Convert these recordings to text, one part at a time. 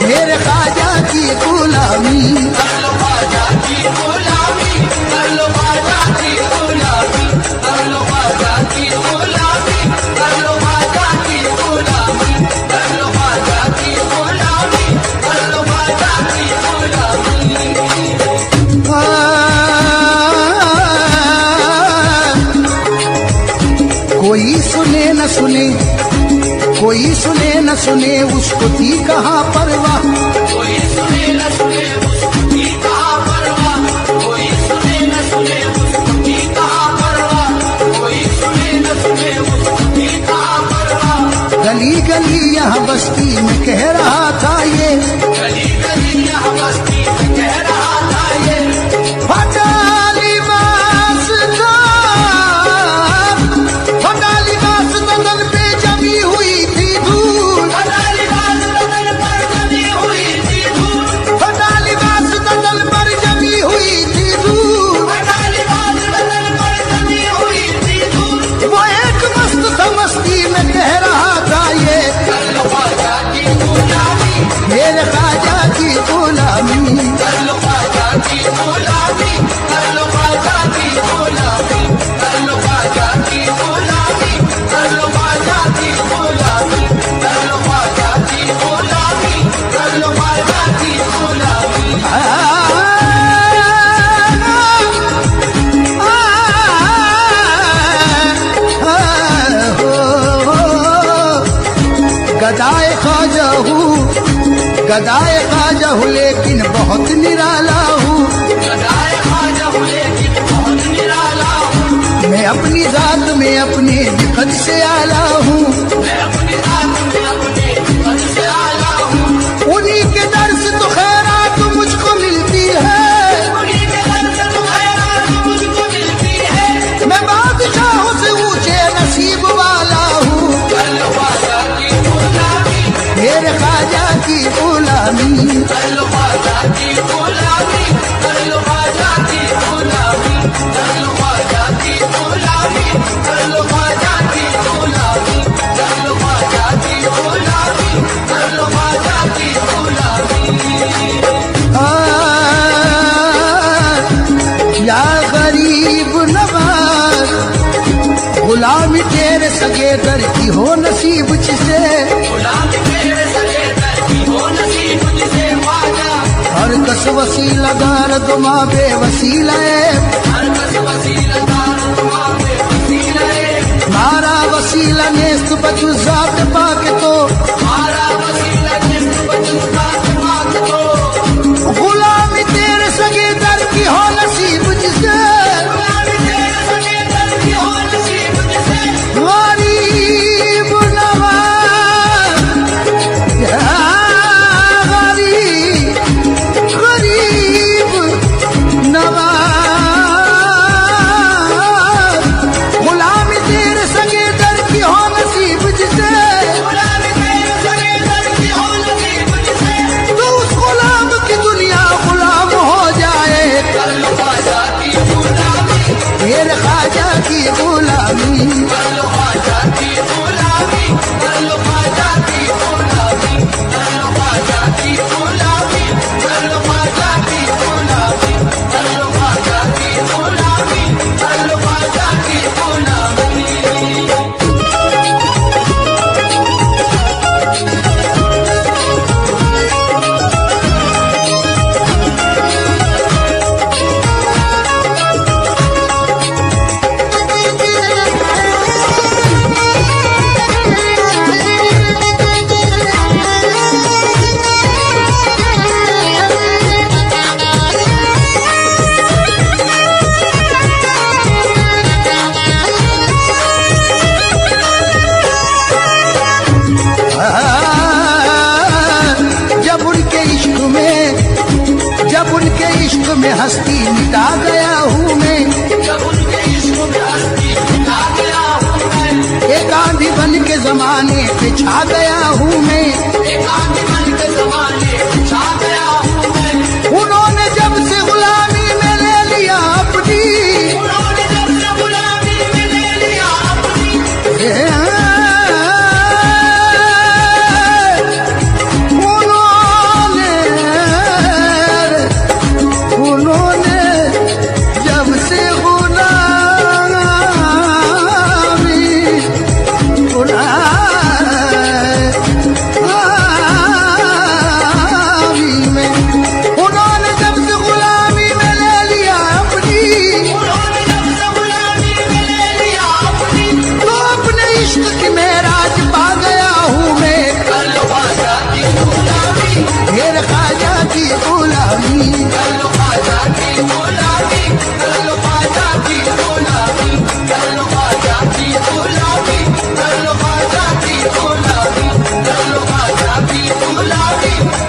मेरे ख्वाजा की गुलामी, कर लो ख्वाजा की गुलामी, कर लो ख्वाजा की गुलामी, कर लो ख्वाजा की गुलामी, कर लो ख्वाजा की गुलामी, कर लो ख्वाजा की गुलामी, कर लो ख्वाजा की गुलामी। कोई सुने न सुने, कोई सुने न सुने, उसको थी कहाँ परवाह। कोई सुने न सुने, उसको थी कहाँ परवाह, कोई सुने न सुने, उसको थी कहाँ परवाह, कोई सुने न सुने, उसको थी कहाँ परवाह। गली गली यहाँ बस्ती में कह रहा था ये, गली गली यहाँ बस्ती में कह रहा था ये, फटा लिबास था, फटा लिबास बदन पे जमी हुई थी धूल, फटा लिबास बदन पर जमी हुई थी धूल, फटा लिबास बदन पर जमी हुई थी धूल। फटा लिबास बदन पर जमी हुई थी धूल। वो एक मस्त था मस्ती में कह रहा था ये, कर लो ख्वाजा की गुलामी, मेरे ख्वाजा की गुलामी, कर लो ख्वाजा की गुलामी, कर लो ख्वाजा की गुलामी, कर लो ख्वाजा की गुलामी, कर लो ख्वाजा की गुलामी, कर लो ख्वाजा की गुलामी, कर लो ख्वाजा की गुलामी। गदाए ख्वाजा हूँ, गदाए ख्वाजा हूँ, लेकिन बहुत निराला हूँ। गदाए ख्वाजा हूँ लेकिन बहुत निराला हूँ, मैं अपनी जात में अपने लिखत से आला हूँ, मैं अपनी जात में अपने पद से आला हूँ। उन्हीं के दर से तो खैरात मुझको मिलती है, उन्हीं के दर से तो खैरात मुझको मिलती है। मैं बादशाहों से ऊंचे नसीब वाला हूँ। कर लो ख्वाजा की गुलामी, मेरे ख्वाजा की गुलामी, कर लो ख्वाजा की गुलामी, कर लो ख्वाजा की गुलामी, कर लो ख्वाजा की गुलामी, कर लो ख्वाजा की गुलामी, कर लो ख्वाजा की गुलामी, कर लो ख्वाजा की गुलामी। या गरीब नवाज, गुलामी तेरे सगे दर की हो नसीब जिसे, गुलामी तेरे सगे दर की हो नसीब जिसे ख्वाजा, हर कस वसीला दार दुमा बेवसीला है, हर कस वसीला दार दुआ में वसीला है। मारा वसीला नेस्त बचु जात पाक तो, हमारा वसीला जिस बचूता दिमाग को, गुलामी तेरे सगे दर की हो नसीब जिसे, गुलामी तेरे सगे दर की हो नसीब जिसे, गरीब नवाज, या गरीब, गरीब नवाज, गुलामी तेरे सगे दर की हो नसीब जिसे, गुलामी तेरे सगे दर की हो नसीब जिसे। तो उस गुलाम की दुनिया गुलाम हो जाए। कर लो ख्वाजा की गुलामी, मेरे ख्वाजा की गुलामी, कर लो ख्वाजा की गुलामी, कर लो ख्वाजा की गुलामी, कर लो ख्वाजा की गुलामी, कर लो ख्वाजा की गुलामी, कर लो ख्वाजा की गुलामी, कर लो ख्वाजा की गुलामी। जब उनके इश्क में हस्ती मिटा गया हूँ मैं, जब उनके इश्क में हस्ती मिटा गया हूँ मैं, एक आंधी बन के जमाने पे छा गया हूँ मैं, एक आंधी बन के जमाने पे छा गया हूँ मैं। उन्होंने जब से गुलामी में ले लिया अपनी, उन्होंने जब से गुलामी में ले लिया अपनी, उन्होंने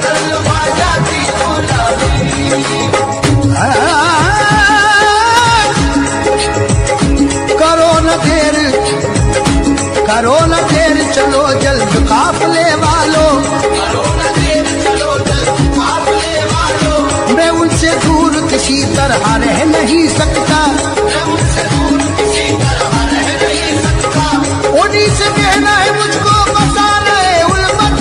कर लो ख्वाजा की गुलामी। करो न देर चलो जल्द काफले वालों, करो न देर चलो जल्द काफले वालों। मैं उनसे दूर किसी तरह रह नहीं सकता, मैं उनसे दूर किसी तरह रह नहीं सकता। उन्हीं से कहना है मुझको बसा रहे उल्फत,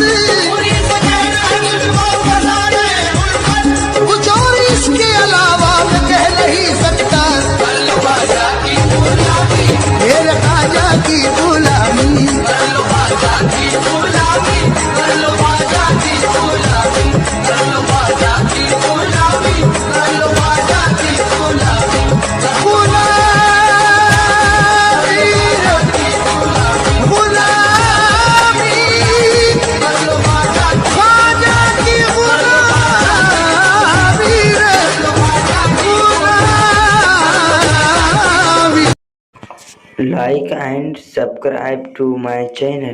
उन्हीं से कहना है मुझको बसा रहे उल्फत। कुछ और इसके अलावा मैं कह नहीं सकता। कर लो ख्वाजा की गुलामी, मेरे ख्वाजा की गुलामी, कर लो ख्वाजा की गुलामी, कर लो ख्वाजा की गुलामी, कर लो ख्वाजा की गुलामी, कर लो ख्वाजा की गुलामी। गुलामी, कर लो ख्वाजा की ख्वाजा की गुलामी रे, गुलामी। Like and subscribe to my channel.